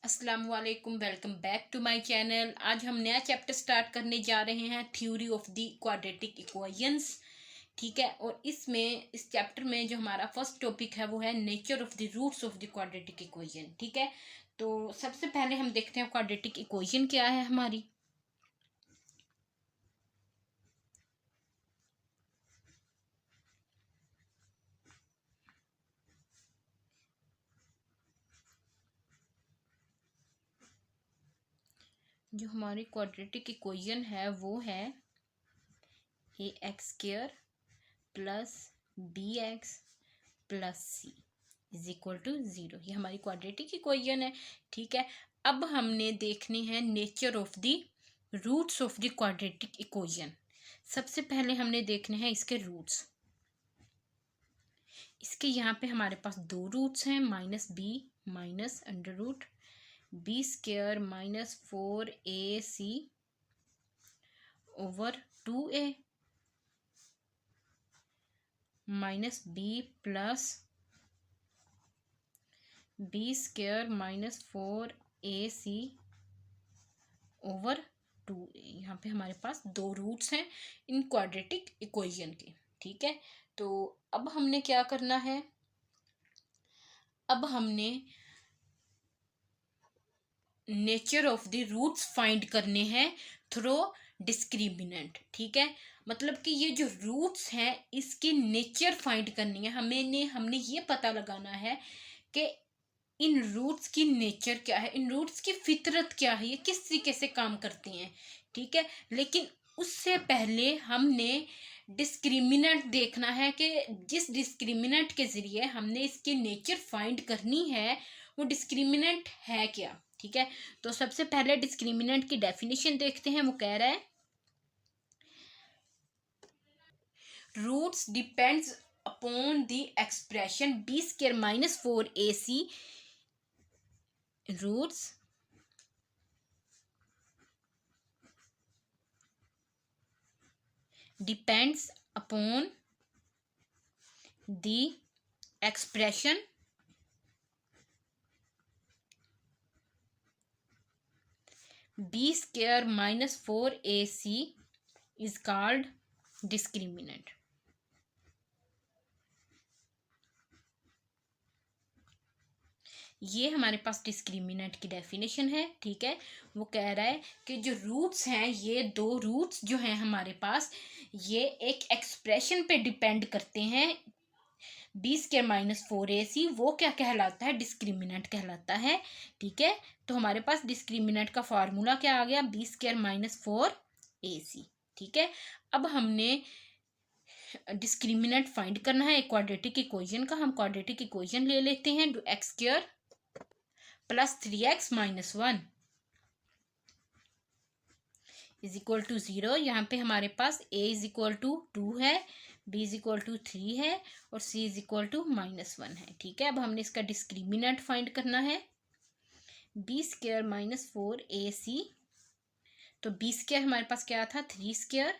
अस्सलाम वालेकुम, welcome back to my channel. आज हम नया चैप्टर स्टार्ट करने जा रहे हैं, theory of the quadratic equations. ठीक है, और इस चैप्टर में जो हमारा फर्स्ट टॉपिक है वो है nature of the roots of the quadratic equation. ठीक है, तो सबसे पहले हम देखते हैं क्वाड्रेटिक इक्वेशन क्या है हमारी। जो हमारी क्वाड्रेटिक इक्वेशन है वो है A X square plus B X plus C is equal to 0। ये हमारी क्वाड्रेटिक इक्वेशन है। ठीक है, अब हमने देखने हैं nature of the roots of the quadratic equation. सबसे पहले हमने देखने हैं इसके रूट्स। इसके यहाँ पे हमारे पास दो रूट्स हैं, minus B minus under root B square minus 4ac over 2a minus B plus B square minus 4ac over 2a। यहाँ पे हमारे पास दो रूट्स हैं इन क्वाड्रेटिक इक्वेशन के। ठीक है, तो अब हमने क्या करना है, अब हमने nature of the roots find करने हैं थ्रू डिस्क्रिमिनेंट। ठीक है, मतलब कि ये जो रूट्स हैं इसकी नेचर फाइंड करनी है हमने ये पता लगाना है कि इन रूट्स की नेचर क्या है, इन रूट्स की फितरत क्या है, ये किस तरीके से काम करती हैं। ठीक है, लेकिन उससे पहले हमने डिस्क्रिमिनेंट देखना है कि जिस डिस्क्रिमिनेंट के ज़रिए हमने इसकी नेचर फाइंड करनी है वो डिस्क्रिमिनेंट है क्या। ठीक है, तो सबसे पहले डिस्क्रिमिनेंट की डेफिनेशन देखते हैं। वो कह रहा है roots depends upon the expression B square minus 4ac। Roots depends upon the expression b square minus 4ac is called discriminant। ये हमारे पास डिस्क्रिमिनेंट की डेफिनेशन है। ठीक है, वो कह रहा है कि जो रूट्स हैं, ये दो रूट्स जो हैं हमारे पास, ये एक एक्सप्रेशन पे डिपेंड करते हैं। बी स्क्वायर माइनस 4ac वो क्या कहलाता है, डिस्क्रिमिनेंट कहलाता है। ठीक है, तो हमारे पास डिस्क्रिमिनेंट का फार्मूला क्या आ गया, बी स्क्वायर माइनस 4ac। ठीक है, अब हमने डिस्क्रिमिनेंट फाइंड करना है एक क्वाड्रेटिक इक्वेशन का। हम क्वाड्रेटिक इक्वेशन ले लेते हैं, X square plus 3x minus 1 is equal to 0। यहाँ पे हमारे पास a इज इक्वल टू 2 है, b इज इक्वल टू 3 है और c is equal to minus 1 है। ठीक है, अब हमने इसका डिस्क्रिमिनेंट फाइंड करना है, b स्क्वायर माइनस 4ac। तो b स्क्वायर हमारे पास क्या था, 3 स्क्वायर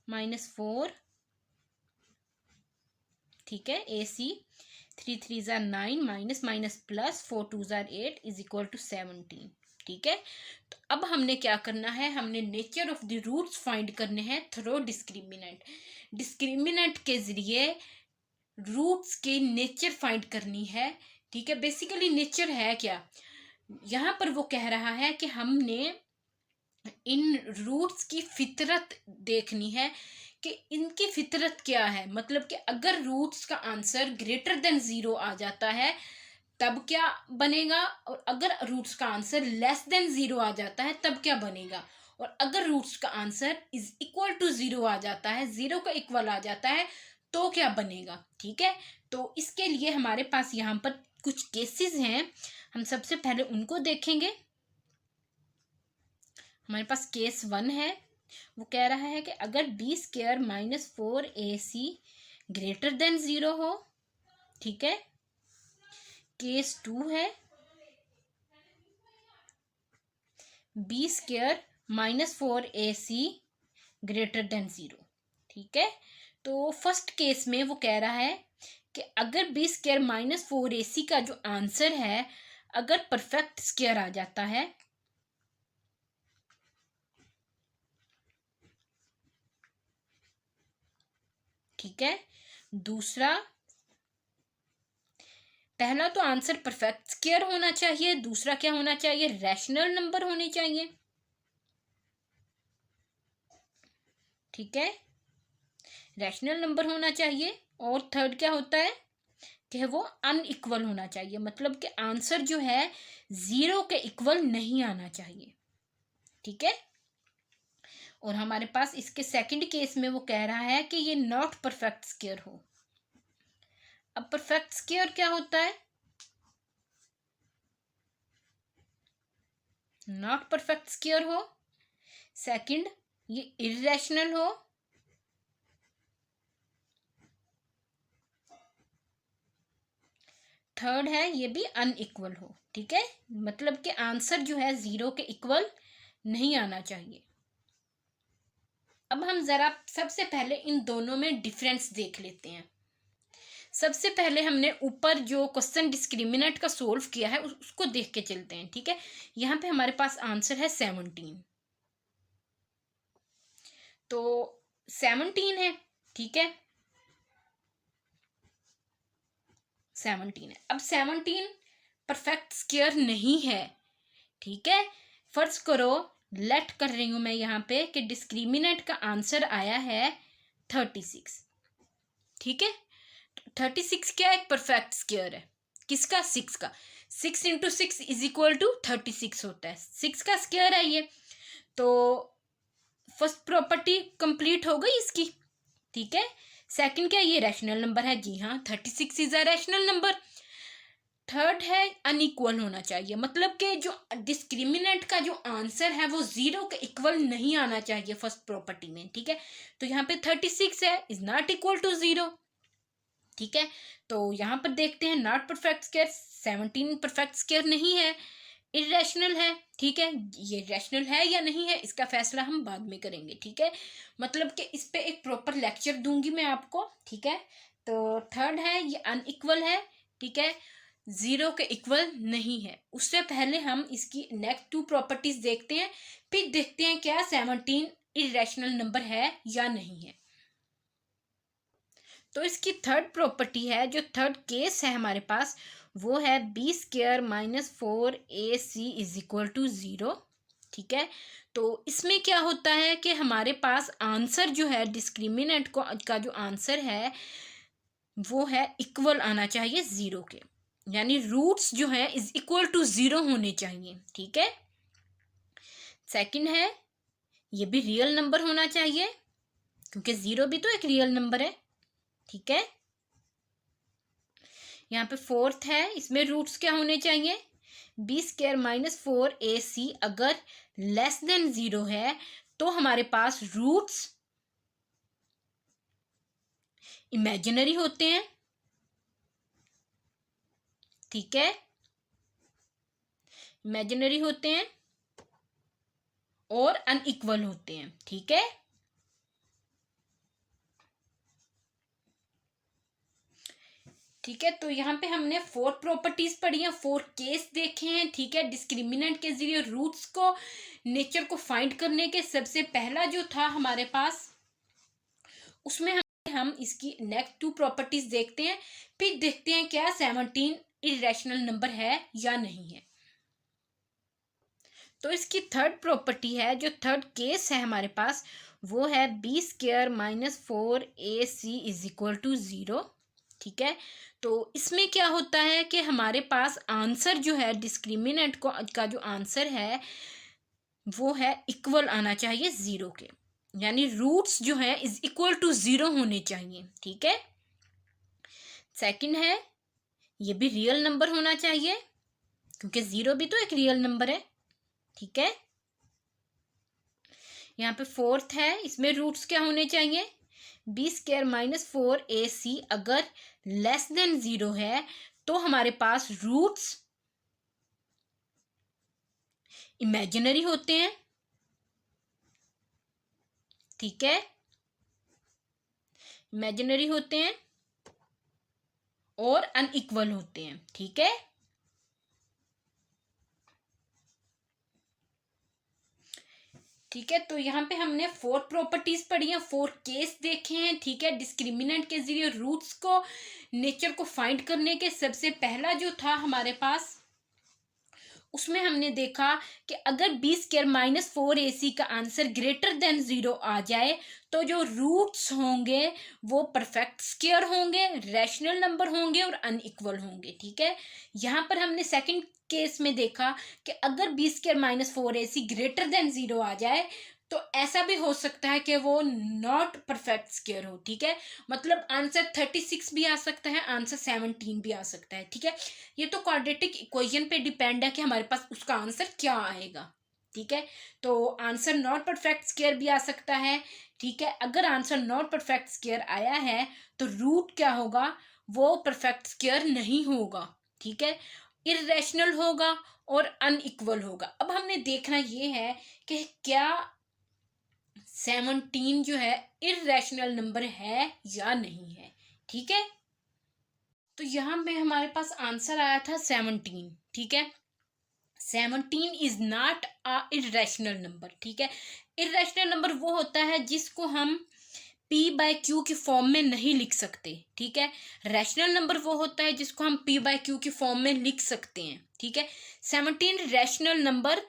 माइनस 4। ठीक है, ac 3 3 ज़ा 9 माइनस माइनस प्लस 4 2 ज़ा 8 इज इक्वल टू 17। ठीक है, तो अब हमने क्या करना है, हमने nature of the roots find करने हैं थ्रू डिस्क्रिमिनेंट। डिस्क्रिमिनेंट के जरिए रूट्स की नेचर फाइंड करनी है। ठीक है, बेसिकली नेचर है क्या, यहाँ पर वो कह रहा है कि हमने इन रूट्स की फितरत देखनी है कि इनकी फितरत क्या है। मतलब कि अगर रूट्स का आंसर ग्रेटर देन 0 आ जाता है तब क्या बनेगा, और अगर रूट्स का आंसर लेस देन 0 आ जाता है तब क्या बनेगा, और अगर रूट्स का आंसर इज इक्वल टू 0 आ जाता है, 0 का इक्वल आ जाता है तो क्या बनेगा। ठीक है, तो इसके लिए हमारे पास यहाँ पर कुछ केसेस हैं, हम सबसे पहले उनको देखेंगे। हमारे पास केस 1 है, वो कह रहा है कि अगर B square minus 4ac greater than 0 हो। ठीक है, केस 2 है, B square minus 4ac greater than 0। ठीक है, तो फर्स्ट केस में वो कह रहा है कि अगर बी स्क्वायर माइनस 4ac का जो आंसर है, अगर परफेक्ट स्क्वायर आ जाता है, ठीक है। दूसरा, पहला तो आंसर परफेक्ट स्क्वायर होना चाहिए, दूसरा क्या होना चाहिए, रैशनल नंबर होने चाहिए, ठीक है, रैशनल नंबर होना चाहिए। और थर्ड क्या होता है कि वो अनइक्वल होना चाहिए, मतलब कि आंसर जो है जीरो के इक्वल नहीं आना चाहिए, ठीक है। और हमारे पास इसके सेकंड केस में वो कह रहा है कि ये नॉट परफेक्ट स्क्वायर हो। अब परफेक्ट स्क्वायर क्या होता है, नॉट परफेक्ट स्क्वायर हो, सेकंड ये इर्रेशनल हो, थर्ड है ये भी अनइक्वल हो, ठीक है। मतलब कि आंसर जो है जीरो के इक्वल नहीं आना चाहिए। अब हम जरा सबसे पहले इन दोनों में डिफरेंस देख लेते हैं। सबसे पहले हमने ऊपर जो क्वेश्चन डिस्क्रिमिनेंट का सोल्व किया है उसको देख के चलते हैं, ठीक है। यहाँ पे हमारे पास आंसर है 17, तो 17 है, ठीक है, 17 है। अब 17 परफेक्ट स्क्वायर नहीं है, ठीक है। फर्ज करो, लेट कर रही हूं मैं यहाँ पे कि डिस्क्रिमिनेंट का आंसर आया है 36, ठीक है। 36 क्या एक परफेक्ट स्क्वायर है, किसका, 6 का। 6 × 6 इज इक्वल टू 36 होता है, 6 का स्क्वायर है ये। तो फर्स्ट प्रॉपर्टी कंप्लीट हो गई इसकी, ठीक है। सेकंड क्या, ये रैशनल नंबर है, जी हाँ 36 is a rational number. Third है अनइक्वल होना चाहिए, मतलब कि जो डिस्क्रिमिनेंट का जो आंसर है वो जीरो के इक्वल नहीं आना चाहिए फर्स्ट प्रॉपर्टी में, ठीक है। तो यहाँ पे 36 है, is not equal to zero, ठीक है। तो यहाँ पर देखते हैं not perfect square, 17 perfect square नहीं है, इरेशनल है, ठीक है। ये रैशनल है या नहीं है इसका फैसला हम बाद में करेंगे, ठीक है। मतलब कि इस पे एक प्रॉपर लेक्चर दूंगी मैं आपको, ठीक है। तो थर्ड है ये अनइक्वल है, ठीक है, जीरो के इक्वल नहीं है। उससे पहले हम इसकी नेक्स्ट 2 प्रॉपर्टीज देखते हैं, फिर देखते हैं क्या 17 इरेशनल नंबर है या नहीं है। तो इसकी थर्ड प्रॉपर्टी है, जो थर्ड केस है हमारे पास, वो है b² - 4ac is equal to 0, ठीक है। तो इसमें क्या होता है कि हमारे पास आंसर जो है डिस्क्रिमिनेंट को का जो आंसर है वो है इक्वल आना चाहिए जीरो के, यानी रूट्स जो है इज इक्वल टू जीरो होने चाहिए, ठीक है। सेकंड है ये भी रियल नंबर होना चाहिए, क्योंकि जीरो भी तो एक रियल नंबर है, ठीक है। यहाँ पे फोर्थ है, इसमें रूट्स क्या होने चाहिए, b² - 4ac अगर लेस देन जीरो है तो हमारे पास रूट्स इमेजिनरी होते हैं, ठीक है, इमेजिनरी होते हैं और अनइक्वल होते हैं, ठीक है। ठीक है, तो यहाँ पे हमने 4 प्रॉपर्टीज पढ़ी हैं, 4 केस देखे हैं, ठीक है। डिस्क्रिमिनेंट के जरिए रूट्स को, नेचर को फाइंड करने के सबसे पहला जो था हमारे पास, उसमें हम इसकी नेक्स्ट 2 प्रॉपर्टीज देखते हैं, फिर देखते हैं क्या 17 इरेशनल नंबर है या नहीं है। तो इसकी थर्ड प्रॉपर्टी है, जो थर्ड केस है हमारे पास, वो है b² - 4ac is equal to 0, ठीक है। तो इसमें क्या होता है कि हमारे पास आंसर जो है डिस्क्रिमिनेंट को का जो आंसर है वो है इक्वल आना चाहिए जीरो के, यानी रूट्स जो है इज इक्वल टू जीरो होने चाहिए, ठीक है। सेकंड है ये भी रियल नंबर होना चाहिए, क्योंकि जीरो भी तो एक रियल नंबर है, ठीक है। यहाँ पे फोर्थ है, इसमें रूट्स क्या होने चाहिए, b² - 4ac अगर लेस देन जीरो है तो हमारे पास रूट्स इमेजिनरी होते हैं, ठीक है, इमेजिनरी होते हैं और अनइक्वल होते हैं, ठीक है। ठीक है, तो यहाँ पे हमने 4 प्रॉपर्टीज पढ़ी हैं, 4 केस देखे हैं। ठीक है, डिस्क्रिमिनेंट के जरिए रूट्स को, नेचर को फाइंड करने के। सबसे पहला जो था हमारे पास, उसमें हमने देखा कि अगर बी स्क्वायर माइनस 4ac का आंसर ग्रेटर देन 0 आ जाए तो जो रूट्स होंगे वो परफेक्ट स्क्वायर होंगे, रैशनल नंबर होंगे और अनइक्वल होंगे। ठीक है, यहाँ पर हमने सेकंड केस में देखा कि अगर B square minus 4ac greater than 0 आ जाए तो ऐसा भी हो सकता है कि वो नॉट परफेक्ट स्क्वायर हो। ठीक है, मतलब आंसर 36 भी आ सकता है, आंसर 17 भी आ सकता है। ठीक है, ये तो क्वाड्रेटिक इक्वेशन पे डिपेंड है कि हमारे पास उसका आंसर क्या आएगा। ठीक है, तो आंसर नॉट परफेक्ट स्क्वायर भी आ सकता है। ठीक है, अगर आंसर नॉट परफेक्ट स्क्वायर आया है तो रूट क्या होगा, वो परफेक्ट स्क्वायर नहीं होगा। ठीक है, इररेशनल होगा और अनइक्वल होगा। अब हमने देखना ये है कि क्या 17 जो है इररेशनल नंबर है या नहीं है। ठीक है, तो यहाँ पे हमारे पास आंसर आया था 17। ठीक है, 17 is not a irrational number. ठीक है, इररेशनल नंबर वो होता है जिसको हम p बाय क्यू की फॉर्म में नहीं लिख सकते। ठीक है, रैशनल नंबर वो होता है जिसको हम p बाय क्यू की फॉर्म में लिख सकते हैं। ठीक है, 17 रैशनल नंबर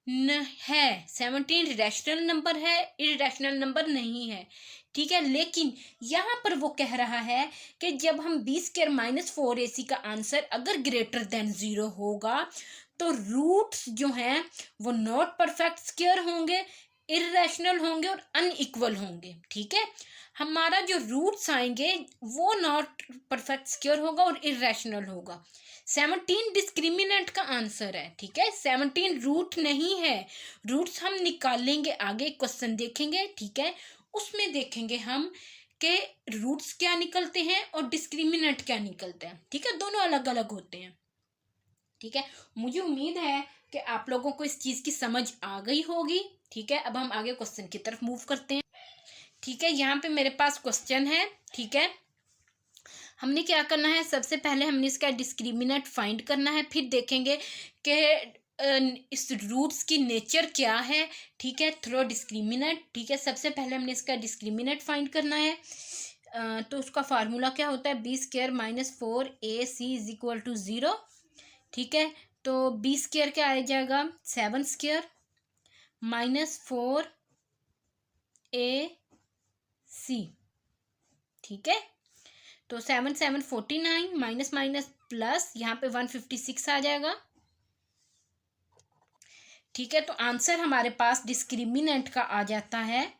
है, 17 रैशनल नंबर है, इररेशनल नंबर नहीं है। ठीक है, लेकिन यहाँ पर वो कह रहा है कि जब हम बी स्क्वायर माइनस 4ac का आंसर अगर ग्रेटर देन 0 होगा तो रूट्स जो हैं वो नॉट परफेक्ट स्क्वायर होंगे, इररेशनल होंगे और अनइक्वल होंगे। ठीक है, हमारा जो रूट्स आएंगे वो नॉट परफेक्ट स्क्वायर होगा और इररेशनल होगा। 17 डिस्क्रिमिनेंट का आंसर है। ठीक है, 17 रूट नहीं है, रूट्स हम निकालेंगे, आगे क्वेश्चन देखेंगे। ठीक है, उसमें देखेंगे हम कि रूट्स क्या निकलते हैं और डिस्क्रिमिनेंट क्या निकलते हैं। ठीक है, दोनों अलग अलग होते हैं। ठीक है, मुझे उम्मीद है कि आप लोगों को इस चीज़ की समझ आ गई होगी। ठीक है, अब हम आगे क्वेश्चन की तरफ मूव करते हैं। ठीक है, यहाँ पे मेरे पास क्वेश्चन है। ठीक है, हमने क्या करना है, सबसे पहले हमने इसका डिस्क्रिमिनेंट फाइंड करना है, फिर देखेंगे कि इस रूट्स की नेचर क्या है। ठीक है, थ्रो डिस्क्रिमिनेंट। ठीक है, सबसे पहले हमने इसका डिस्क्रिमिनेंट फाइंड करना है। तो उसका फार्मूला क्या होता है, B square minus 4ac is equal to 0। ठीक है, तो बी स्क्वायर क्या आ जाएगा, 7 स्क्वायर माइनस 4ac। ठीक है, तो 7 7 49 माइनस माइनस प्लस यहाँ पे 156 आ जाएगा। ठीक है, तो आंसर हमारे पास डिस्क्रिमिनेंट का आ जाता है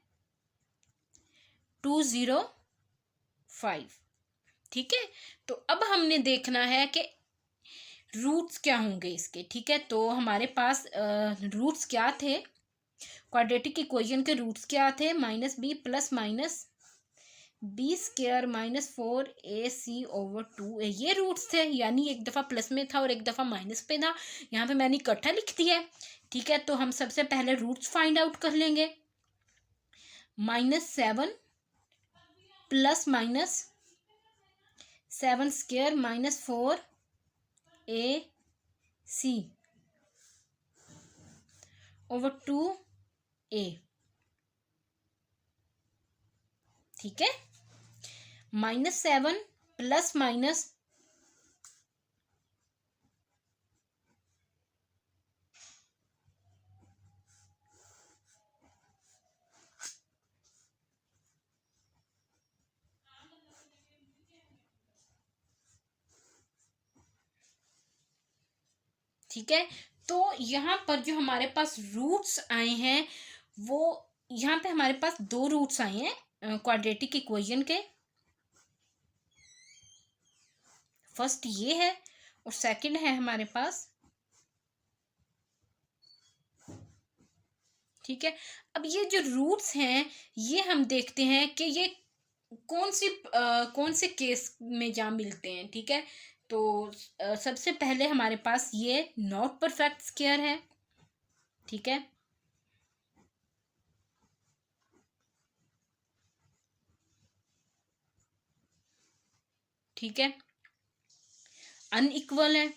205। ठीक है, तो अब हमने देखना है कि रूट्स क्या होंगे इसके। ठीक है, तो हमारे पास रूट्स क्या थे, क्वाड्रेटिक इक्वेशन के रूट्स क्या थे, minus B plus minus B square minus 4ac/2a, ये रूट्स थे। यानी एक दफ़ा प्लस में था और एक दफ़ा माइनस पे था, यहाँ पे मैंने इकट्ठा लिख दिया है। ठीक है, तो हम सबसे पहले रूट्स फाइंड आउट कर लेंगे। -7 plus minus 7 square minus 4ac/2a। ठीक है, -7 प्लस माइनस ठीक है, तो यहाँ पर जो हमारे पास रूट्स आए हैं वो, यहाँ पे हमारे पास 2 रूट्स आए हैं क्वाड्रेटिक इक्वेशन के। फर्स्ट ये है और सेकंड है हमारे पास। ठीक है, अब ये जो रूट्स हैं ये हम देखते हैं कि ये कौन से केस में जहाँ मिलते हैं। ठीक है, तो सबसे पहले हमारे पास ये नॉट परफेक्ट स्क्वायर है। ठीक है, ठीक है, अनइक्वल है।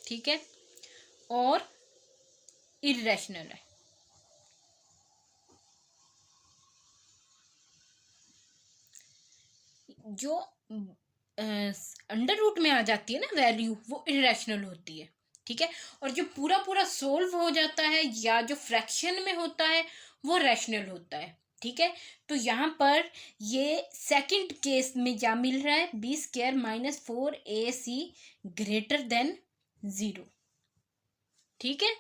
ठीक है, और इरेशनल है। जो अंडर रूट में आ जाती है ना वैल्यू, वो इरेशनल होती है, ठीक है। और जो पूरा पूरा सोल्व हो जाता है या जो फ्रैक्शन में होता है वो रैशनल होता है, ठीक है। तो यहाँ पर ये सेकंड केस में क्या मिल रहा है, B square minus 4ac greater than 0, ठीक है।